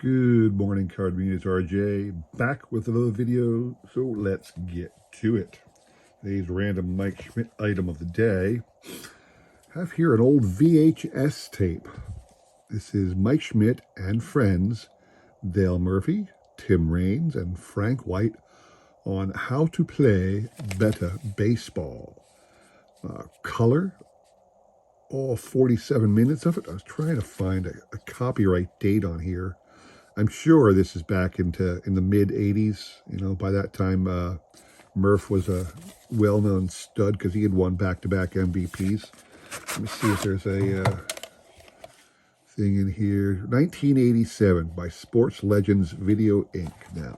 Good morning, Card Mean. It's RJ back with another video, so let's get to it. Today's random Mike Schmidt item of the day. I have here an old VHS tape. This is Mike Schmidt and friends, Dale Murphy, Tim Raines, and Frank White on how to play better baseball. Color, all 47 minutes of it. I was trying to find a copyright date on here. I'm sure this is back in the mid 80s. You know, by that time, Murph was a well-known stud because he had won back-to-back MVPs. Let me see if there's a thing in here. 1987 by Sports Legends Video Inc. Now,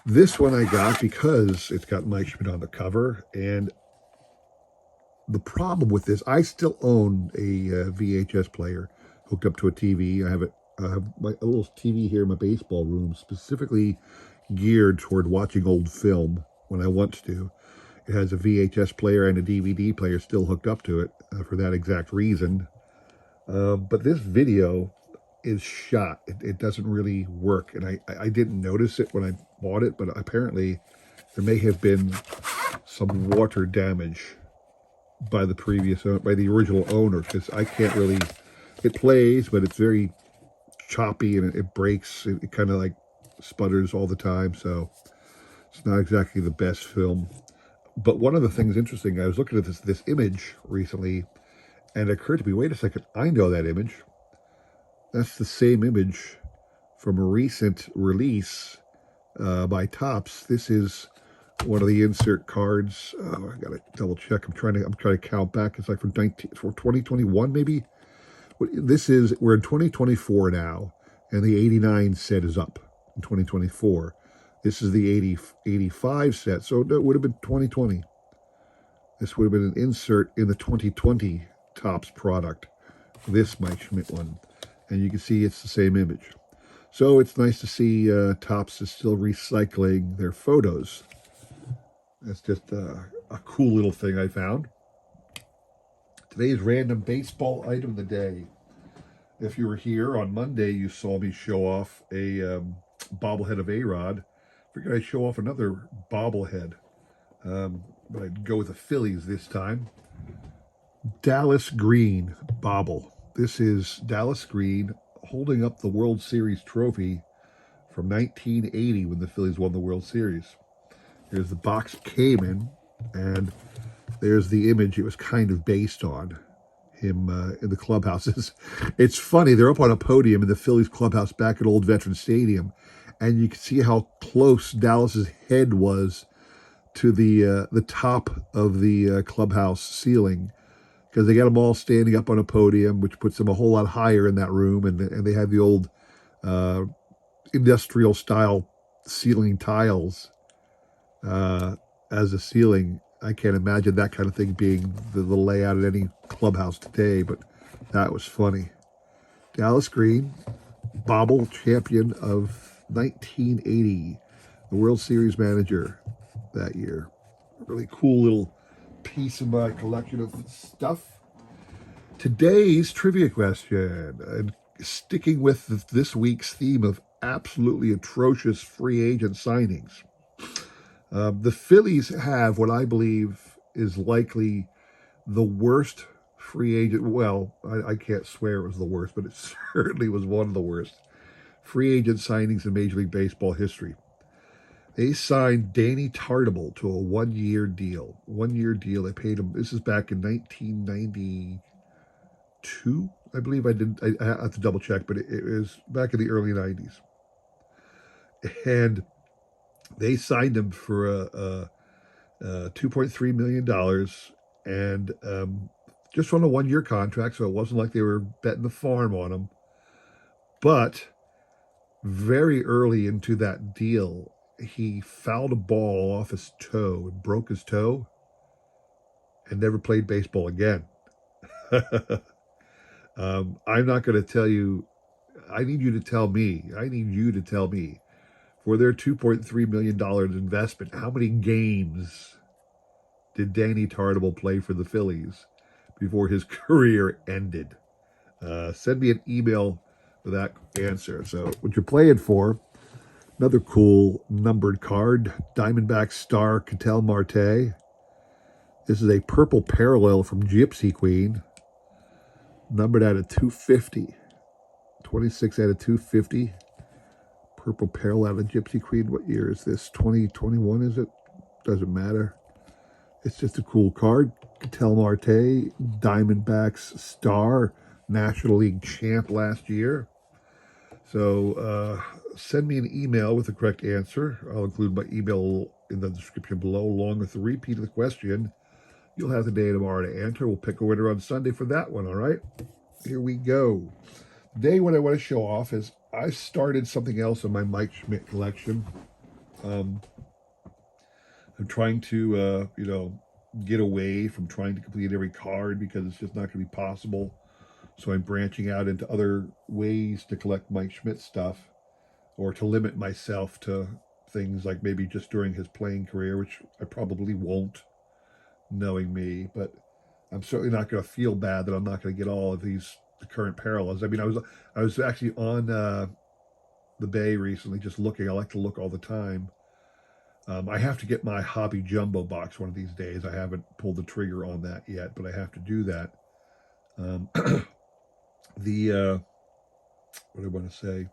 this one I got because it's got Mike Schmidt on the cover. And the problem with this, I still own a VHS player hooked up to a TV. I have a little TV here in my baseball room, specifically geared toward watching old film when I want to. It has a VHS player and a DVD player still hooked up to it for that exact reason. But this video is shot. It doesn't really work, and I didn't notice it when I bought it, but apparently there may have been some water damage by the original owner, because I can't really. It plays, but it's very choppy and it breaks. It kind of like sputters all the time, so it's not exactly the best film. But one of the things interesting, I was looking at this image recently, and it occurred to me, wait a second, I know that image. That's the same image from a recent release by Topps. This is one of the insert cards. Oh, I gotta double check. I'm trying to count back. It's like for 2021 maybe. We're in 2024 now, and the 89 set is up in 2024. This is the 85 set, so it would have been 2020. This would have been an insert in the 2020 Topps product, this Mike Schmidt one. And you can see it's the same image. So it's nice to see Topps is still recycling their photos. That's just a cool little thing I found. Today's random baseball item of the day. If you were here on Monday, you saw me show off a bobblehead of A-Rod. Figured I'd show off another bobblehead, but I'd go with the Phillies this time. Dallas Green bobble. This is Dallas Green holding up the World Series trophy from 1980 when the Phillies won the World Series. Here's the box it came in, and there's the image it was kind of based on, him in the clubhouses. It's funny, they're up on a podium in the Phillies clubhouse back at Old Veterans Stadium, and you can see how close Dallas's head was to the top of the clubhouse ceiling, because they got them all standing up on a podium, which puts them a whole lot higher in that room, and they have the old industrial style ceiling tiles as a ceiling. I can't imagine that kind of thing being the layout at any clubhouse today, but that was funny. Dallas Green, bobble champion of 1980, the World Series manager that year. Really cool little piece of my collection of stuff. Today's trivia question, and sticking with this week's theme of absolutely atrocious free agent signings. The Phillies have what I believe is likely the worst free agent. Well, I can't swear it was the worst, but it certainly was one of the worst free agent signings in Major League Baseball history. They signed Danny Tartabull to a one-year deal. They paid him. This is back in 1992, I believe. I have to double check, but it was back in the early 90s. And they signed him for $2.3 million, and just on a one-year contract, so it wasn't like they were betting the farm on him. But very early into that deal, he fouled a ball off his toe and broke his toe and never played baseball again. I'm not going to tell you. I need you to tell me. For their $2.3 million investment, how many games did Danny Tartabull play for the Phillies before his career ended? Send me an email for that answer. So what you're playing for, another cool numbered card, Diamondback Star Ketel Marte. This is a purple parallel from Gypsy Queen, numbered out of 250. 26 out of 250. Purple parallel out of Gypsy Queen. What year is this? 2021, is it? Doesn't matter. It's just a cool card. Ketel Marte, Diamondbacks Star, National League champ last year. So send me an email with the correct answer. I'll include my email in the description below, along with the repeat of the question. You'll have the day tomorrow to enter. We'll pick a winner on Sunday for that one, all right? Here we go. Today, what I want to show off is I started something else in my Mike Schmidt collection. I'm trying to, get away from trying to complete every card because it's just not going to be possible. So I'm branching out into other ways to collect Mike Schmidt stuff, or to limit myself to things like maybe just during his playing career, which I probably won't, knowing me. But I'm certainly not going to feel bad that I'm not going to get all of the current parallels. I mean, I was actually on the Bay recently, just looking. I like to look all the time. I have to get my hobby jumbo box one of these days. I haven't pulled the trigger on that yet, but I have to do that. What do I want to say?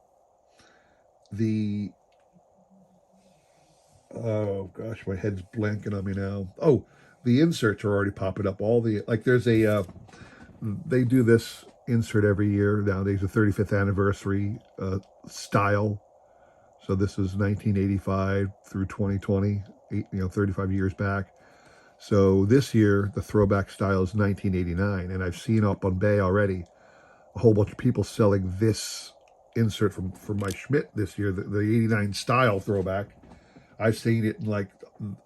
Oh gosh, my head's blanking on me now. Oh, the inserts are already popping up. There's they do this insert every year nowadays, the 35th anniversary style. So this is 1985 through 2020, 35 years back. So this year, the throwback style is 1989. And I've seen up on Bay already a whole bunch of people selling this insert from Mike Schmidt this year, the 89 style throwback. I've seen it in like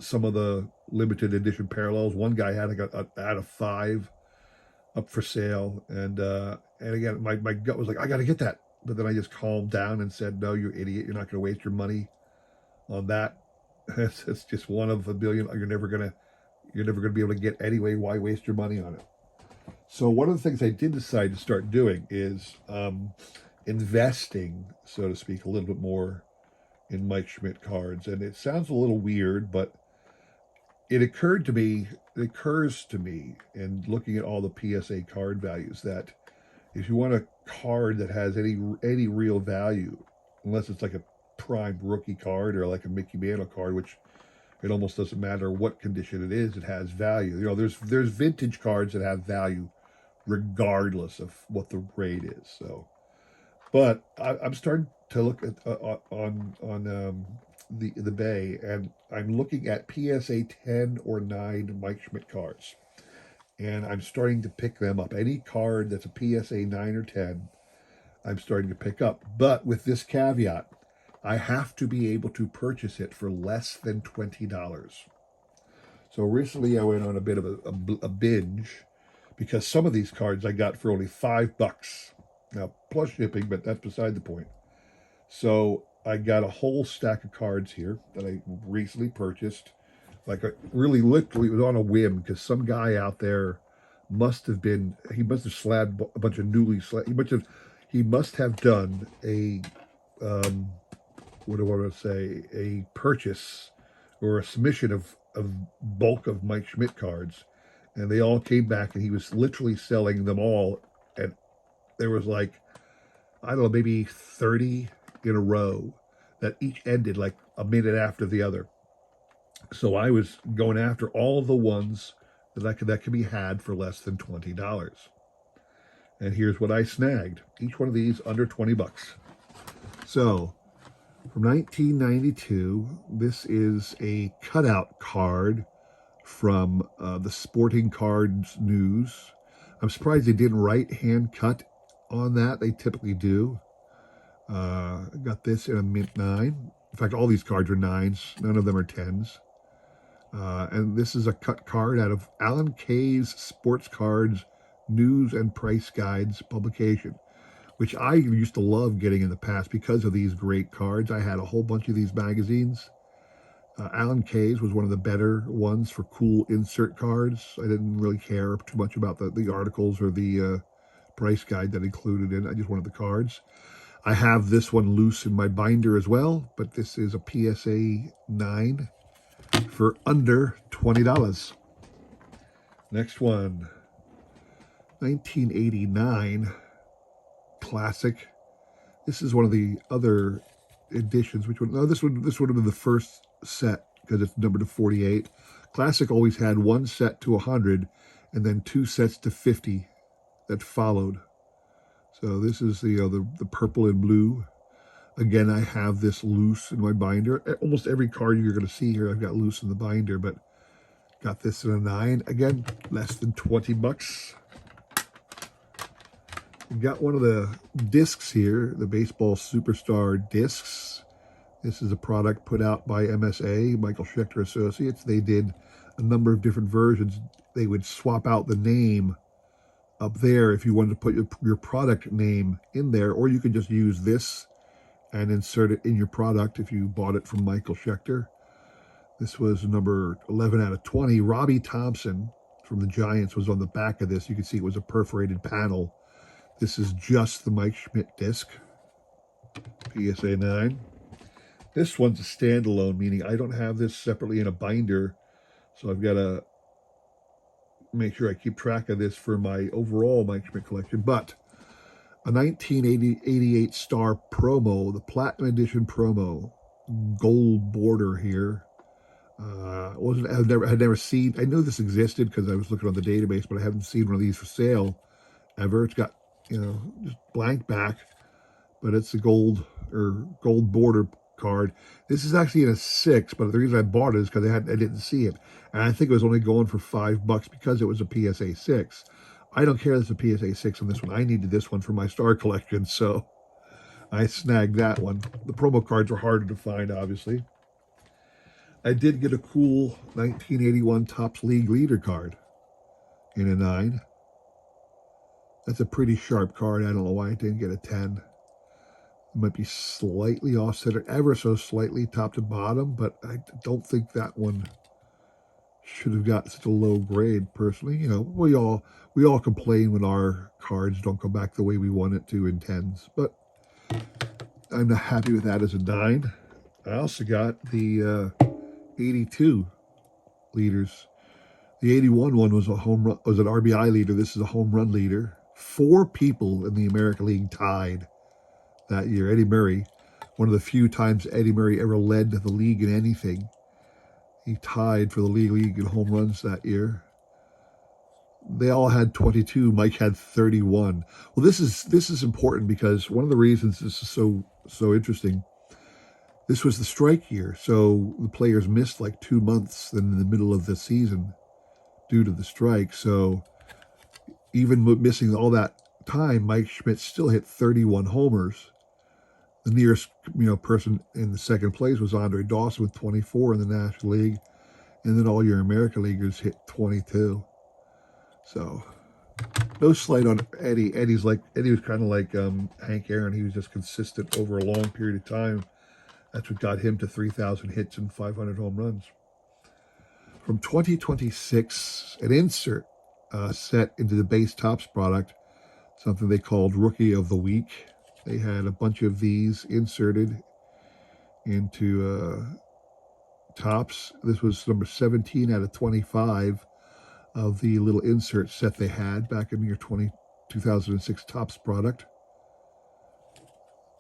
some of the limited edition parallels. One guy had out of 5 up for sale. And again, my gut was like, I got to get that. But then I just calmed down and said, no, you idiot. You're not going to waste your money on that. It's just one of a billion. You're never going to be able to get anyway. Why waste your money on it? So one of the things I did decide to start doing is investing, so to speak, a little bit more in Mike Schmidt cards. And it sounds a little weird, but it occurs to me, in looking at all the PSA card values, that if you want a card that has any real value, unless it's like a prime rookie card or like a Mickey Mantle card, which it almost doesn't matter what condition it is, it has value. There's vintage cards that have value regardless of what the rate is. So, but I'm starting to look at on the Bay, and I'm looking at PSA 10 or 9 Mike Schmidt cards. And I'm starting to pick them up. Any card that's a PSA 9 or 10, I'm starting to pick up. But with this caveat, I have to be able to purchase it for less than $20. So recently I went on a bit of a binge, because some of these cards I got for only $5. Now, plus shipping, but that's beside the point. So I got a whole stack of cards here that I recently purchased. Like, really, literally, it was on a whim, because some guy out there must have slabbed a bunch of he must have done a, what do I want to say, a purchase or a submission of bulk of Mike Schmidt cards. And they all came back, and he was literally selling them all. And there was like, I don't know, maybe 30 in a row that each ended like a minute after the other. So I was going after all of the ones that could be had for less than $20. And here's what I snagged. Each one of these under $20. So from 1992, this is a cutout card from the Sporting Cards News. I'm surprised they didn't write hand cut on that. They typically do. Got this in a mint 9. In fact, all these cards are 9s. None of them are 10s. And this is a cut card out of Alan Kay's Sports Cards News and Price Guides publication, which I used to love getting in the past because of these great cards. I had a whole bunch of these magazines. Alan Kay's was one of the better ones for cool insert cards. I didn't really care too much about the articles or the price guide that included in. I just wanted the cards. I have this one loose in my binder as well, but this is a PSA 9 for under $20. Next one, 1989 classic. This is one of the other editions. Which one? No, this would have been the first set because it's numbered to 48. Classic always had one set to 100 and then two sets to 50 that followed. So this is the purple and blue. Again, I have this loose in my binder. Almost every card you're going to see here I've got loose in the binder, but got this in a 9. Again, less than 20 bucks. We've got one of the discs here, the Baseball Superstar discs. This is a product put out by MSA, Michael Schmidt Associates. They did a number of different versions. They would swap out the name up there if you wanted to put your product name in there, or you could just use this and insert it in your product if you bought it from Michael Schechter. This was number 11 out of 20. Robbie Thompson from the Giants was on the back of this. You can see it was a perforated panel. This is just the Mike Schmidt disc, PSA 9. This one's a standalone, meaning I don't have this separately in a binder, so I've got to make sure I keep track of this for my overall Mike Schmidt collection. But a 1988 Star promo, the Platinum Edition promo, gold border here. Had never seen. I knew this existed because I was looking on the database, but I haven't seen one of these for sale ever. It's got just blank back, but it's a gold border card. This is actually in a 6, but the reason I bought it is because I didn't see it, and I think it was only going for $5 because it was a PSA 6. I don't care. There's a PSA 6 on this one. I needed this one for my star collection, so I snagged that one. The promo cards were harder to find, obviously. I did get a cool 1981 Topps League Leader card in a 9. That's a pretty sharp card. I don't know why I didn't get a 10. It might be slightly offset, ever so slightly top to bottom, but I don't think that one should have got such a low grade, personally. We all complain when our cards don't come back the way we want it to in 10s, but I'm not happy with that as a 9. I also got the 82 leaders. The 81 one was an RBI leader. This is a home run leader. 4 people in the American League tied that year. Eddie Murray, one of the few times Eddie Murray ever led the league in anything. He tied for the league in home runs that year. They all had 22. Mike had 31. Well, this is important because one of the reasons this is so interesting. This was the strike year, so the players missed like 2 months in the middle of the season due to the strike. So even missing all that time, Mike Schmidt still hit 31 homers. The nearest person in the second place was Andre Dawson with 24 in the National League, and then all your American Leaguers hit 22. So no slight on Eddie. Eddie was kind of like Hank Aaron. He was just consistent over a long period of time. That's what got him to 3,000 hits and 500 home runs. From 2026, an insert set into the base Topps product, something they called Rookie of the Week. They had a bunch of these inserted into Topps. This was number 17 out of 25 of the little insert set they had back in the year 2006 Topps product.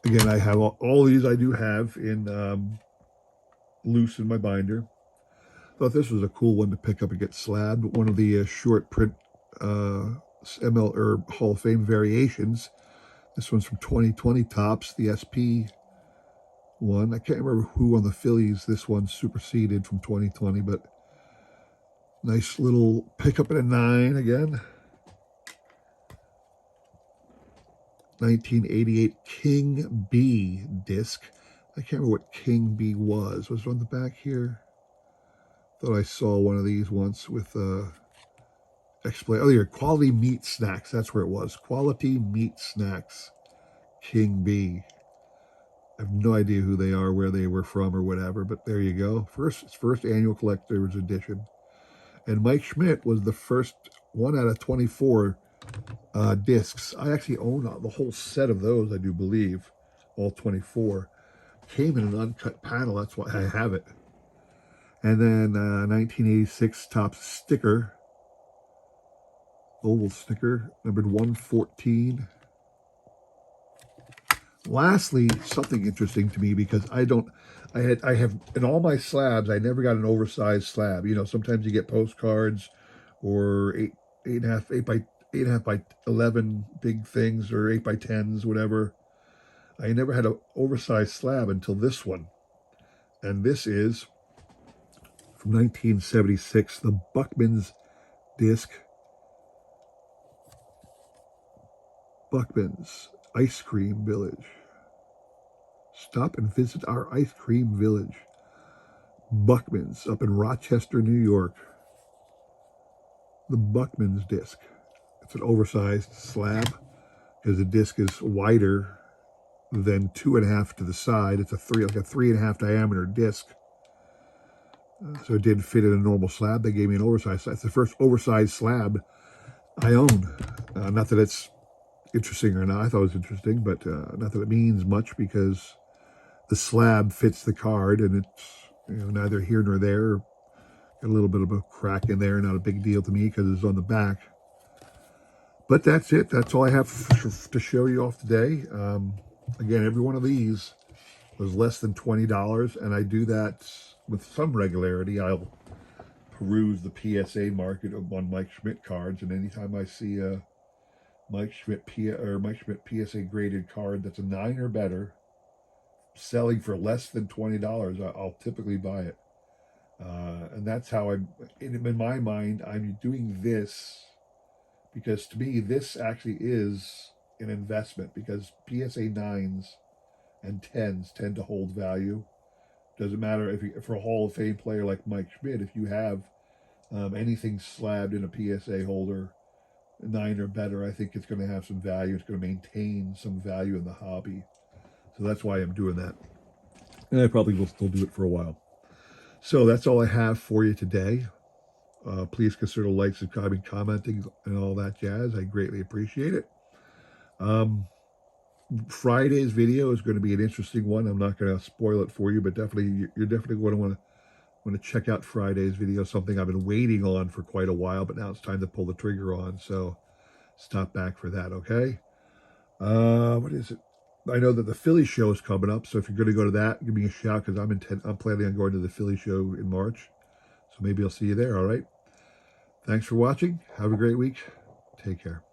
Again, I have all these. I do have in loose in my binder. Thought this was a cool one to pick up and get slabbed. One of the short print ML or Hall of Fame variations. This one's from 2020 Topps, the SP one. I can't remember who on the Phillies this one superseded from 2020, but nice little pickup at a 9 again. 1988 King B disc. I can't remember what King B was. Was it on the back here? Thought I saw one of these once with explain. Oh, here, Quality Meat Snacks. That's where it was. Quality Meat Snacks, King B. I have no idea who they are, where they were from, or whatever. But there you go. First annual collector's edition. And Mike Schmidt was the first 1 out of 24 discs. I actually own the whole set of those, I do believe, all 24. Came in an uncut panel, that's why I have it. And then 1986 Topps sticker, oval sticker, numbered 114. Lastly, something interesting to me, because I have in all my slabs, I never got an oversized slab. You know, sometimes you get postcards or eight and a half, 8 by 8.5 by 11 big things, or 8 by 10s, whatever. I never had an oversized slab until this one. And this is from 1976, the Buckman's disc. Buckman's Ice Cream Village. Stop and visit our ice cream village. Buckman's up in Rochester, New York. The Buckman's disc. It's an oversized slab because the disc is wider than 2.5 to the side. It's like a 3.5 diameter disc. So it didn't fit in a normal slab. They gave me an oversized slab. It's the first oversized slab I own. Not that it's interesting or not. I thought it was interesting, but not that it means much, because the slab fits the card, and it's, you know, neither here nor there. Got a little bit of a crack in there, not a big deal to me because it's on the back. But that's it. That's all I have to show you off today. Again, every one of these was less than $20, and I do that with some regularity. I'll peruse the PSA market on Mike Schmidt cards, and anytime I see a Mike Schmidt PSA graded card that's a 9 or better selling for less than $20, I'll typically buy it. And that's how in my mind, I'm doing this because, to me, this actually is an investment, because PSA 9s and 10s tend to hold value. Doesn't matter if for a Hall of Fame player like Mike Schmidt, if you have anything slabbed in a PSA holder, 9 or better, I think it's going to have some value. It's going to maintain some value in the hobby. So that's why I'm doing that. And I probably will still do it for a while. So that's all I have for you today. Please consider liking, subscribing, commenting, and all that jazz. I greatly appreciate it. Friday's video is going to be an interesting one. I'm not going to spoil it for you, but definitely, you're definitely going to want to check out Friday's video. Something I've been waiting on for quite a while, but now it's time to pull the trigger on. So stop back for that, okay? What is it? I know that the Philly show is coming up, so if you're going to go to that, give me a shout, because I'm planning on going to the Philly show in March. So maybe I'll see you there, all right? Thanks for watching. Have a great week. Take care.